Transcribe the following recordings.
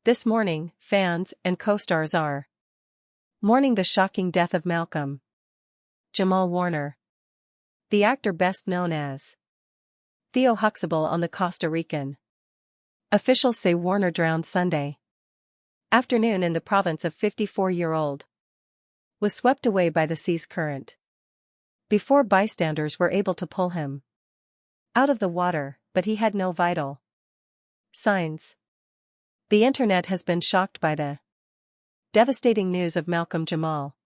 This morning, fans and co-stars are mourning the shocking death of Malcolm Jamal Warner, the actor best known as Theo Huxtable on the Costa Rican. Officials say Warner drowned Sunday afternoon in the province of 54-year-old was swept away by the sea's current before bystanders were able to pull him out of the water, but he had no vital signs. The internet has been shocked by the devastating news of Malcolm Jamal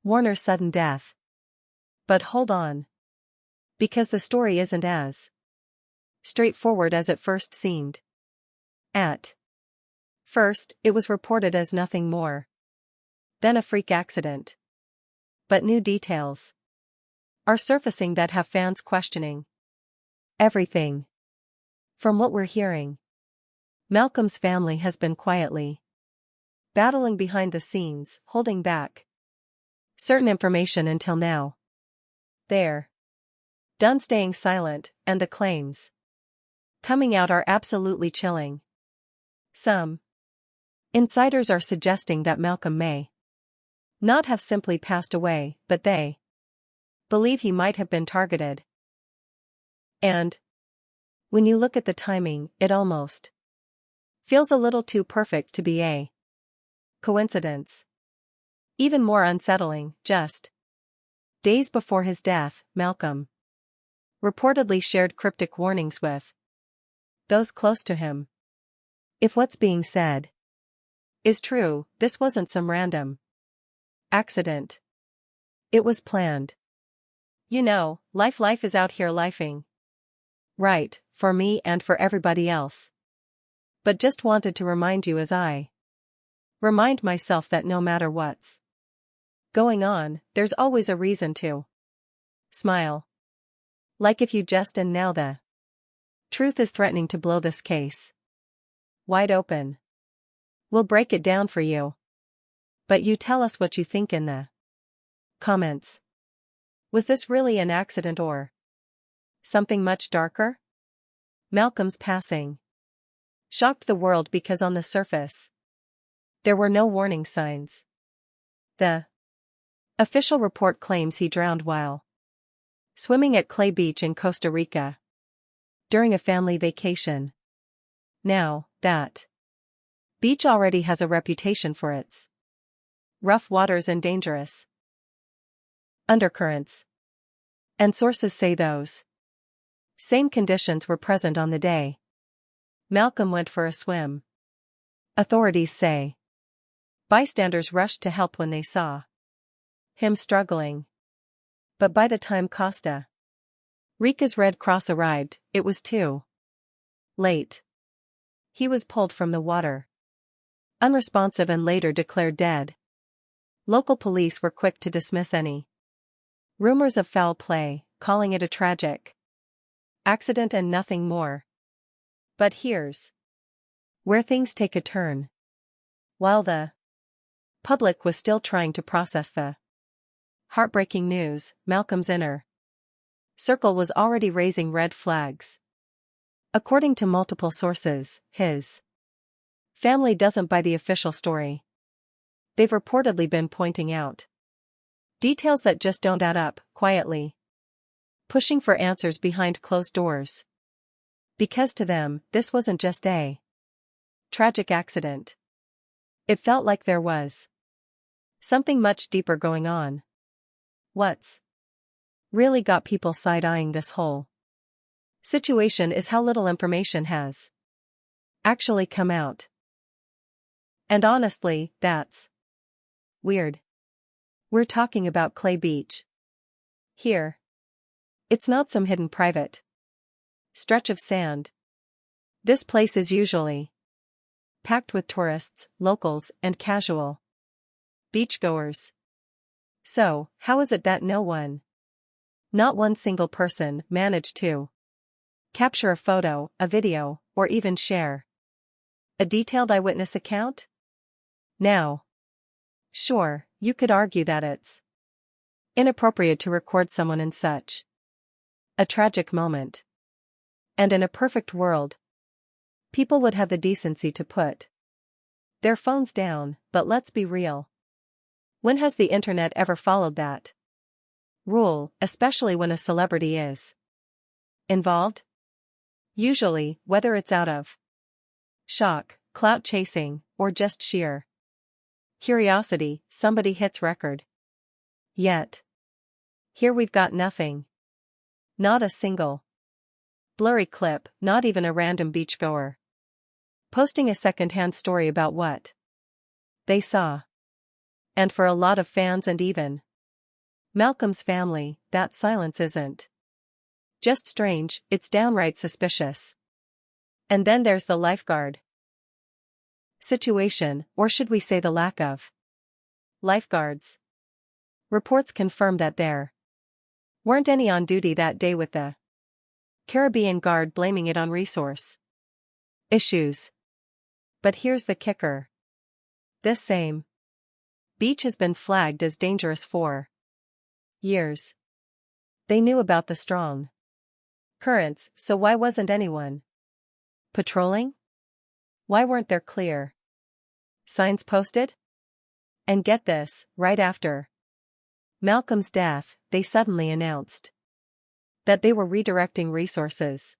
Warner's sudden death. But hold on. Because the story isn't as straightforward as it first seemed. At first, it was reported as nothing more than a freak accident. But new details are surfacing that have fans questioning everything. From what we're hearing, Malcolm's family has been quietly battling behind the scenes, holding back certain information until now. They're done staying silent, and the claims coming out are absolutely chilling. Some insiders are suggesting that Malcolm may not have simply passed away, but they believe he might have been targeted. And when you look at the timing, it almost feels a little too perfect to be a coincidence. Even more unsettling, just days before his death, Malcolm reportedly shared cryptic warnings with those close to him. If what's being said is true, this wasn't some random accident. It was planned. You know, life is out here lifing. Right, for me and for everybody else. But just wanted to remind you as I remind myself that no matter what's going on, there's always a reason to smile. Like if you just and now the truth is threatening to blow this case wide open. We'll break it down for you. But you tell us what you think in the comments. Was this really an accident or something much darker? Malcolm's passing shocked the world because on the surface, there were no warning signs. The official report claims he drowned while swimming at Clay Beach in Costa Rica during a family vacation. Now, that beach already has a reputation for its rough waters and dangerous undercurrents. And sources say those same conditions were present on the day Malcolm went for a swim. Authorities say bystanders rushed to help when they saw him struggling. But by the time Costa Rica's Red Cross arrived, it was too late. He was pulled from the water, unresponsive, and later declared dead. Local police were quick to dismiss any rumors of foul play, calling it a tragic accident and nothing more. But here's where things take a turn. While the public was still trying to process the heartbreaking news, Malcolm's inner circle was already raising red flags. According to multiple sources, his family doesn't buy the official story. They've reportedly been pointing out details that just don't add up, quietly pushing for answers behind closed doors. Because to them, this wasn't just a tragic accident. It felt like there was something much deeper going on. What's really got people side-eyeing this whole situation is how little information has actually come out. And honestly, that's weird. We're talking about Clay Beach here. It's not some hidden private stretch of sand. This place is usually packed with tourists, locals, and casual beachgoers. So, how is it that not one single person, managed to capture a photo, a video, or even share a detailed eyewitness account? Now, sure, you could argue that it's inappropriate to record someone in such a tragic moment. And in a perfect world, people would have the decency to put Their phones down, but let's be real. When has the internet ever followed that rule, especially when a celebrity is involved? Usually, whether it's out of shock, clout chasing, or just sheer curiosity, somebody hits record. Yet, here we've got nothing. Not a single blurry clip, not even a random beachgoer posting a second-hand story about what they saw. And for a lot of fans and even Malcolm's family, that silence isn't just strange, it's downright suspicious. And then there's the lifeguard situation, or should we say the lack of lifeguards. Reports confirm that there weren't any on duty that day, with the Caribbean Guard blaming it on resource issues. But here's the kicker. This same beach has been flagged as dangerous for years. They knew about the strong currents, so why wasn't anyone patrolling? Why weren't there clear signs posted? And get this, right after Malcolm's death, they suddenly announced that they were redirecting resources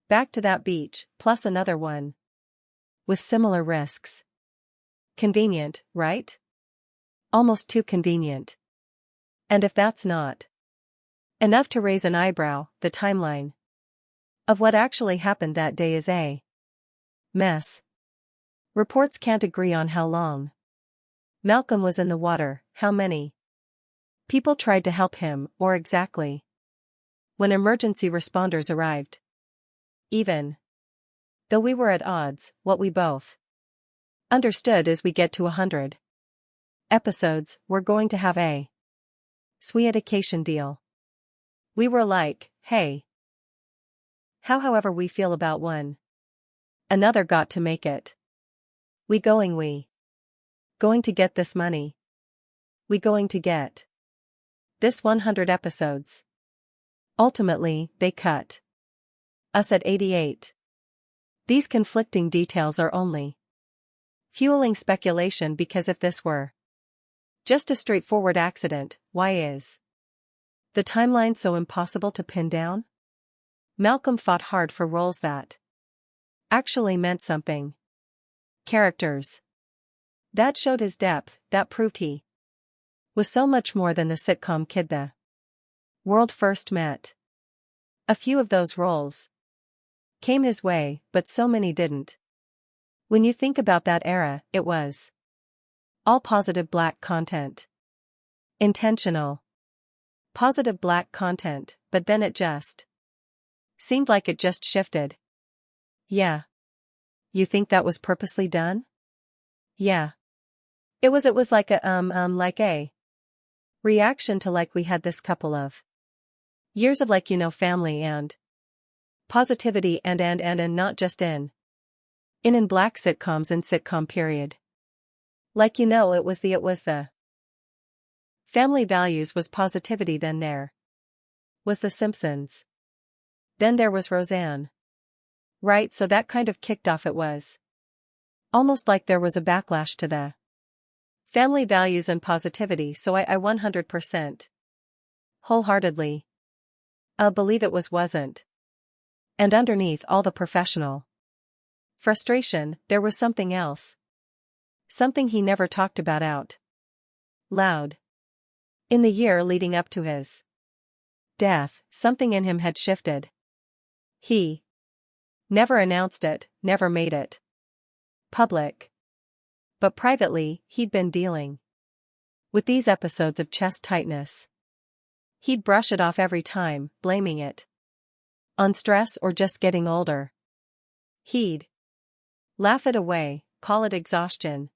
back to that beach, plus another one with similar risks. Convenient, right? Almost too convenient. And if that's not enough to raise an eyebrow, the timeline of what actually happened that day is a mess. Reports can't agree on how long Malcolm was in the water, how many people tried to help him, or exactly when emergency responders arrived. Even though we were at odds, what we both understood is we get to 100 episodes, we're going to have a sweetication deal. We were like, hey. However we feel about one another, got to make it. We going to get this money. We going to get this 100 episodes. Ultimately, they cut us at 88. These conflicting details are only fueling speculation, because if this were just a straightforward accident, why is the timeline so impossible to pin down? Malcolm fought hard for roles that actually meant something. Characters that showed his depth, that proved he was so much more than the sitcom kid the world first met. A few of those roles came his way, but so many didn't. When you think about that era, it was all positive black content. Intentional positive black content, but then it just seemed like it just shifted. Yeah. You think that was purposely done? Yeah. It was like a reaction to, like, we had this couple of years of, like, family and positivity and not just in black sitcoms and sitcom period. Like, it was the family values was positivity, then there was The Simpsons. Then there was Roseanne. Right, so that kind of kicked off. It was almost like there was a backlash to the family values and positivity, so I 100% wholeheartedly believe it wasn't. And underneath all the professional frustration, there was something else. Something he never talked about out loud. In the year leading up to his death, something in him had shifted. He never announced it, never made it public. But privately, he'd been dealing with these episodes of chest tightness. He'd brush it off every time, blaming it on stress or just getting older. He'd laugh it away, call it exhaustion.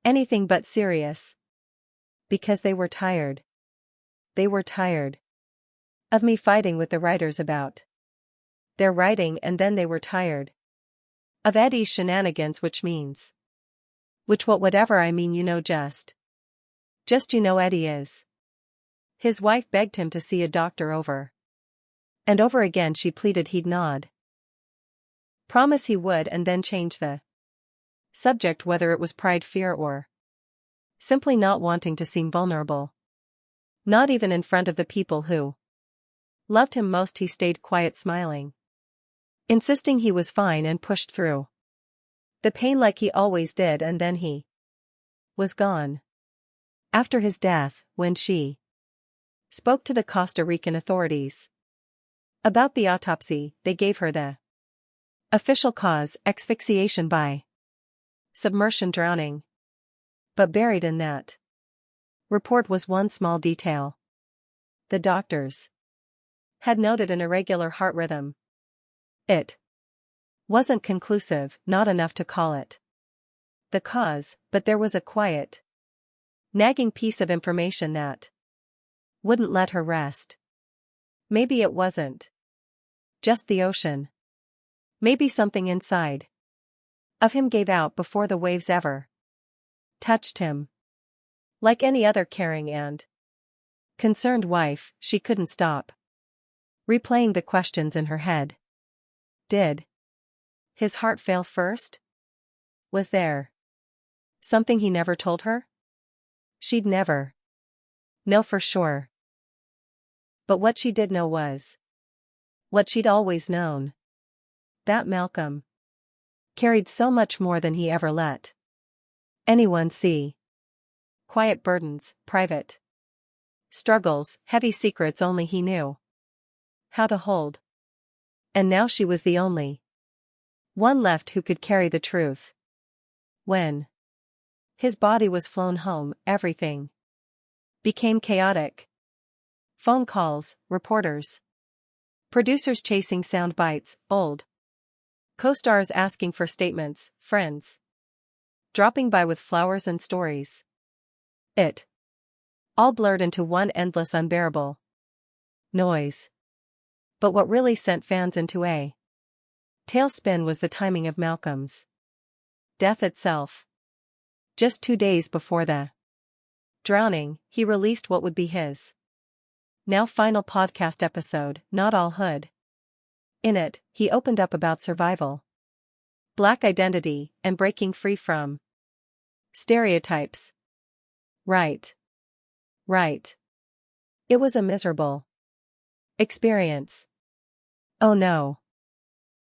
Anything but serious. Because they were tired. They were tired of me fighting with the writers about their writing, and then they were tired of Eddie's shenanigans, which whatever I mean, just Eddie is. His wife begged him to see a doctor over and over again. She pleaded he'd nod. Promise he would, and then change the Subject whether it was pride, fear, or simply not wanting to seem vulnerable. Not even in front of the people who loved him most, he stayed quiet, smiling, insisting he was fine, and pushed through the pain like he always did. And then he was gone. After his death, when she spoke to the Costa Rican authorities about the autopsy, they gave her the official cause: asphyxiation by submersion, drowning. But buried in that report was one small detail. The doctors had noted an irregular heart rhythm. It wasn't conclusive, not enough to call it the cause, but there was a quiet, nagging piece of information that wouldn't let her rest. Maybe it wasn't just the ocean. Maybe something inside of him gave out before the waves ever touched him. Like any other caring and concerned wife, she couldn't stop replaying the questions in her head. Did his heart fail first? Was there something he never told her? She'd never know for sure. But what she did know was what she'd always known: that Malcolm carried so much more than he ever let anyone see. Quiet burdens, private struggles, heavy secrets only he knew how to hold. And now she was the only one left who could carry the truth. When his body was flown home, everything became chaotic. Phone calls, reporters, producers chasing sound bites, old co-stars asking for statements, friends dropping by with flowers and stories. It all blurred into one endless, unbearable noise. But what really sent fans into a tailspin was the timing of Malcolm's death itself. Just 2 days before the drowning, he released what would be his now final podcast episode, Not All Hood. In it, he opened up about survival, Black identity, and breaking free from stereotypes. Right. It was a miserable experience. Oh no.